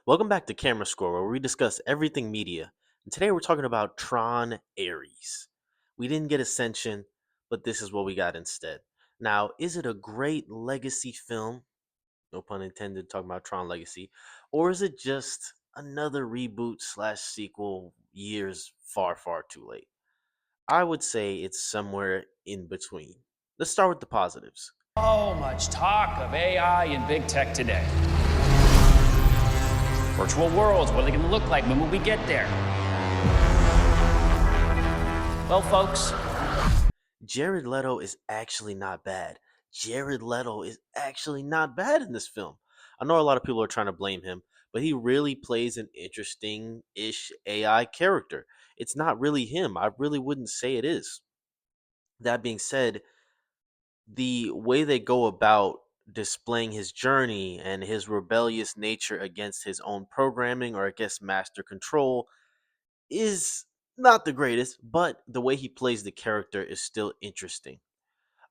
Welcome back to Camerascore, where we discuss everything media. And today we're talking about Tron Ares. We didn't get Ascension, but this is what we got instead. Now, is it a great legacy film? No pun intended, talking about Tron Legacy. Or is it just another reboot slash sequel years far, far too late? I would say it's somewhere in between. Let's start with the positives. So much talk of AI and big tech today. Virtual worlds, what are they going to look like? When will we get there? Well, folks, Jared Leto is actually not bad. Jared Leto is actually not bad in this film. I know a lot of people are trying to blame him, but he really plays an interesting ish AI character. It's not really him. I really wouldn't say it is. That being said, the way they go about displaying his journey and his rebellious nature against his own programming or against master control is not the greatest, but the way he plays the character is still interesting.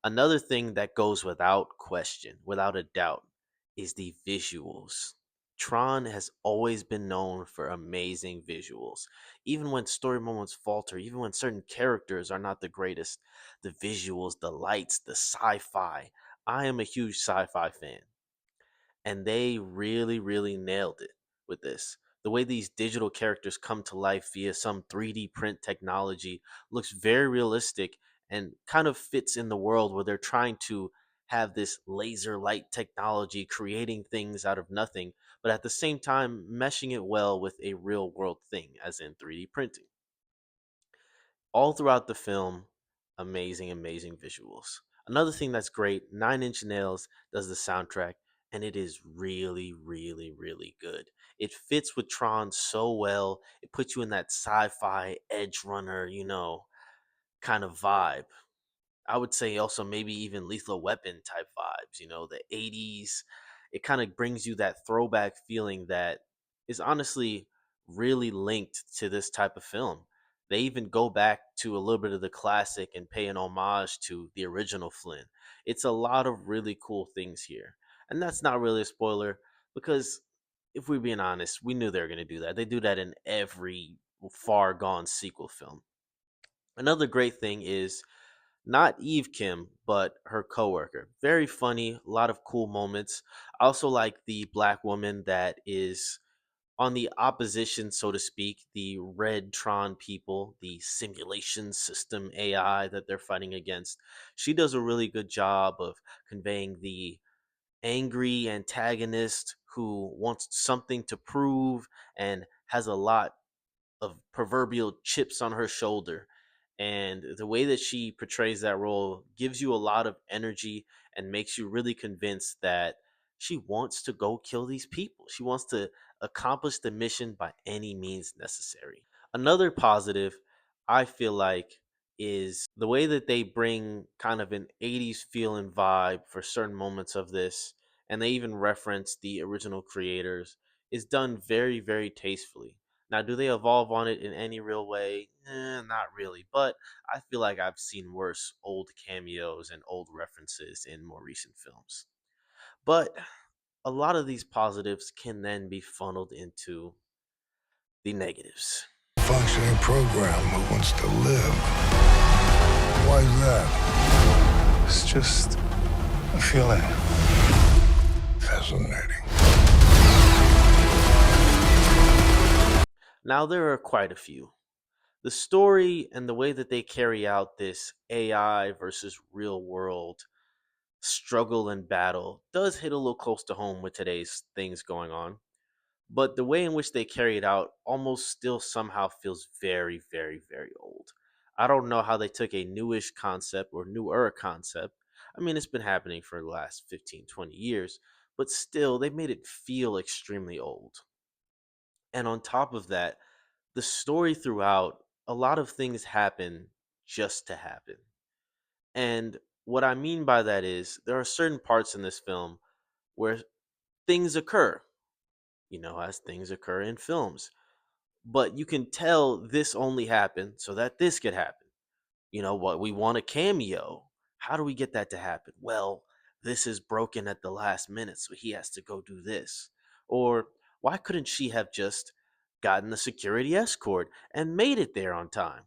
Another thing that goes without question, without a doubt, is the visuals. Tron has always been known for amazing visuals. Even when story moments falter, even when certain characters are not the greatest, the visuals, the lights, the sci fi. I am a huge sci fi fan, and they really, really nailed it with this. The way these digital characters come to life via some 3D print technology looks very realistic and kind of fits in the world where they're trying to have this laser light technology creating things out of nothing, but at the same time meshing it well with a real world thing, as in 3D printing. All throughout the film, amazing, amazing visuals. Another thing that's great, Nine Inch Nails does the soundtrack, and it is really, really, really good. It fits with Tron so well. It puts you in that sci-fi edge runner, kind of vibe. I would say also maybe even Lethal Weapon type vibes, the 80s. It kind of brings you that throwback feeling that is honestly really linked to this type of film. They even go back to a little bit of the classic and pay an homage to the original Flynn. It's a lot of really cool things here. And that's not really a spoiler because if we're being honest, we knew they were going to do that. They do that in every far gone sequel film. Another great thing is not Eve Kim, but her coworker. Very funny, a lot of cool moments. I also like the black woman that is on the opposition, so to speak, the Red Tron people, the simulation system AI that they're fighting against. She does a really good job of conveying the angry antagonist who wants something to prove and has a lot of proverbial chips on her shoulder. And the way that she portrays that role gives you a lot of energy and makes you really convinced that she wants to go kill these people. She wants to accomplish the mission by any means necessary. Another positive, I feel like, is the way that they bring kind of an 80s feel and vibe for certain moments of this, and they even reference the original creators, is done very, very tastefully. Now, do they evolve on it in any real way? Not really, but I feel like I've seen worse old cameos and old references in more recent films. But a lot of these positives can then be funneled into the negatives. Functioning program who wants to live. Why is that? It's just a feeling. Fascinating. Now, there are quite a few. The story and the way that they carry out this AI versus real world struggle and battle does hit a little close to home with today's things going on. But the way in which they carry it out almost still somehow feels very, very, very old. I don't know how they took a newish concept or newer concept. I mean, it's been happening for the last 15, 20 years, but still, they made it feel extremely old. And on top of that, the story throughout, a lot of things happen just to happen. And what I mean by that is there are certain parts in this film where things occur, as things occur in films. But you can tell this only happened so that this could happen. What we want a cameo. How do we get that to happen? Well, this is broken at the last minute, so he has to go do this. Or Why couldn't she have just gotten the security escort and made it there on time?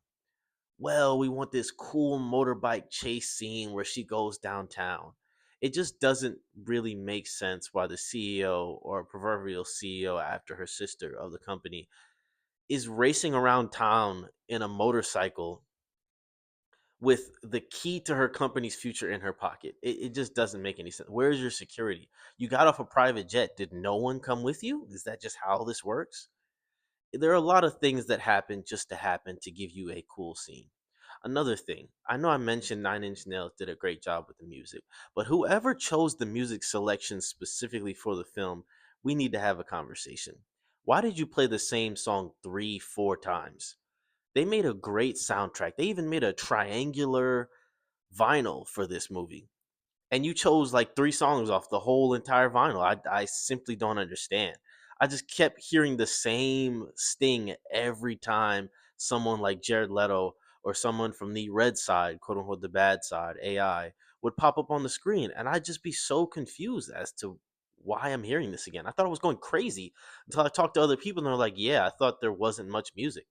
Well, we want this cool motorbike chase scene where she goes downtown. It just doesn't really make sense why the CEO, or proverbial CEO after her sister of the company, is racing around town in a motorcycle with the key to her company's future in her pocket. It just doesn't make any sense. Where's your security? You got off a private jet. Did no one come with you? Is that just how this works? There are a lot of things that happen just to happen to give you a cool scene. Another thing, I know I mentioned Nine Inch Nails did a great job with the music, but whoever chose the music selection specifically for the film, we need to have a conversation. Why did you play the same song three, four times? They made a great soundtrack. They even made a triangular vinyl for this movie, and you chose like three songs off the whole entire vinyl. I simply don't understand. I just kept hearing the same sting every time someone like Jared Leto or someone from the red side, quote unquote, the bad side, AI, would pop up on the screen. And I'd just be so confused as to why I'm hearing this again. I thought I was going crazy until I talked to other people and they're like, yeah, I thought there wasn't much music.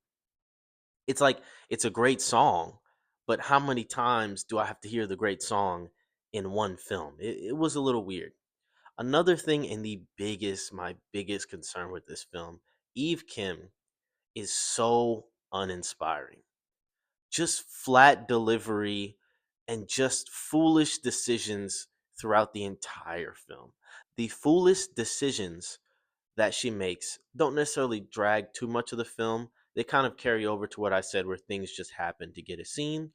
It's like it's a great song, but how many times do I have to hear the great song in one film? It was a little weird. Another thing, and my biggest concern with this film, Eve Kim is so uninspiring. Just flat delivery and just foolish decisions throughout the entire film. The foolish decisions that she makes don't necessarily drag too much of the film. They kind of carry over to what I said, where things just happen to get a scene.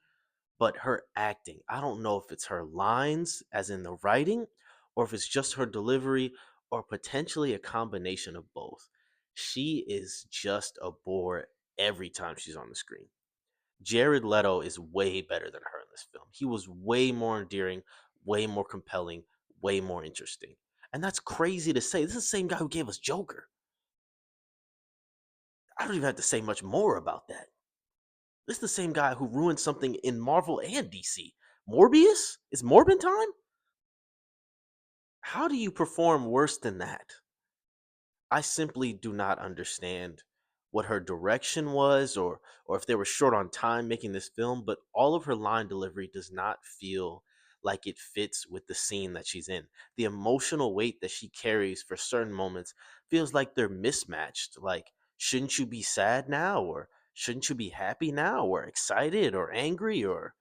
But her acting, I don't know if it's her lines, as in the writing, or if it's just her delivery, or potentially a combination of both. She is just a bore every time she's on the screen. Jared Leto is way better than her in this film. He was way more endearing, way more compelling, way more interesting. And that's crazy to say. This is the same guy who gave us Joker. I don't even have to say much more about that. This is the same guy who ruined something in Marvel and DC. Morbius? Is Morbin time? How do you perform worse than that? I simply do not understand what her direction was, or if they were short on time making this film, but all of her line delivery does not feel like it fits with the scene that she's in. The emotional weight that she carries for certain moments feels like they're mismatched. Like, shouldn't you be sad now, or shouldn't you be happy now, or excited or angry, or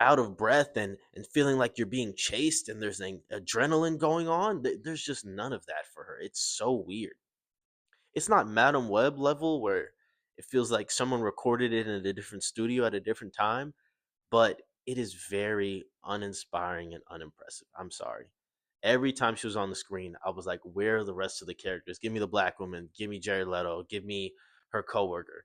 out of breath, and feeling like you're being chased and there's an adrenaline going on? There's just none of that for her. It's so weird. It's not Madam Web level where it feels like someone recorded it in a different studio at a different time, but it is very uninspiring and unimpressive. I'm sorry. Every time she was on the screen, I was like, where are the rest of the characters? Give me the black woman, give me Jared Leto, give me her coworker.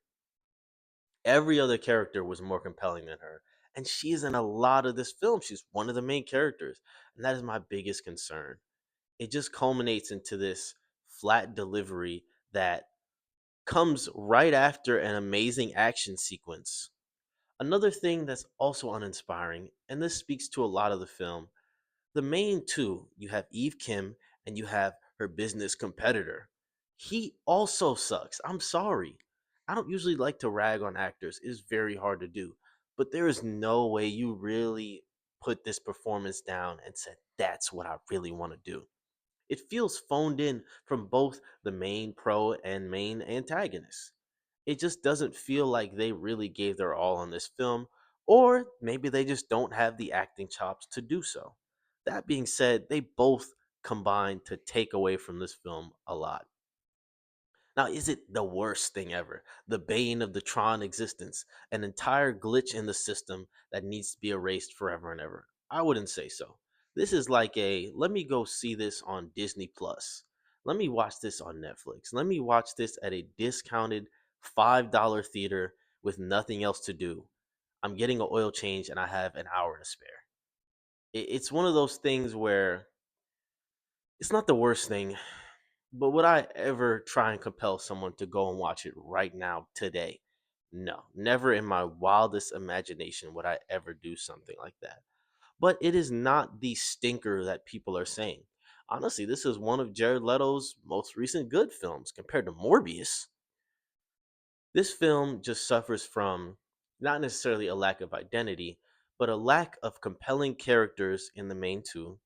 Every other character was more compelling than her. And she's in a lot of this film. She's one of the main characters. And that is my biggest concern. It just culminates into this flat delivery that comes right after an amazing action sequence. Another thing that's also uninspiring, and this speaks to a lot of the film, the main two, you have Eve Kim and you have her business competitor. He also sucks. I'm sorry. I don't usually like to rag on actors, it's very hard to do. But there is no way you really put this performance down and said, that's what I really want to do. It feels phoned in from both the main pro and main antagonist. It just doesn't feel like they really gave their all on this film, or maybe they just don't have the acting chops to do so. That being said, they both combine to take away from this film a lot. Now, is it the worst thing ever? The bane of the Tron existence, an entire glitch in the system that needs to be erased forever and ever? I wouldn't say so. This is like a let me go see this on Disney Plus. Let me watch this on Netflix. Let me watch this at a discounted $5 theater with nothing else to do. I'm getting an oil change and I have an hour to spare. It's one of those things where it's not the worst thing, but would I ever try and compel someone to go and watch it right now, today? No, never in my wildest imagination would I ever do something like that. But it is not the stinker that people are saying. Honestly, this is one of Jared Leto's most recent good films compared to Morbius. This film just suffers from not necessarily a lack of identity, but a lack of compelling characters in the main two,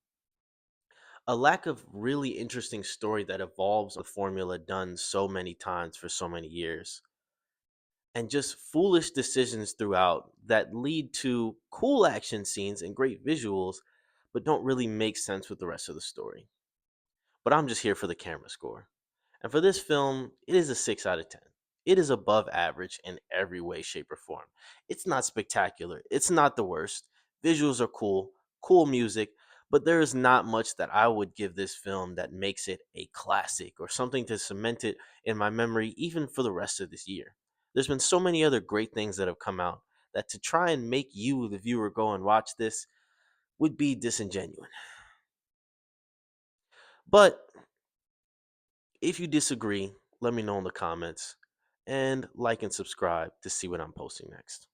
a lack of really interesting story that evolves the formula done so many times for so many years, and just foolish decisions throughout that lead to cool action scenes and great visuals, but don't really make sense with the rest of the story. But I'm just here for the camera score. And for this film, it is a 6 out of 10. It is above average in every way, shape, or form. It's not spectacular, it's not the worst. Visuals are cool, cool music, but there is not much that I would give this film that makes it a classic or something to cement it in my memory, even for the rest of this year. There's been so many other great things that have come out that to try and make you, the viewer, go and watch this would be disingenuous. But if you disagree, let me know in the comments and like and subscribe to see what I'm posting next.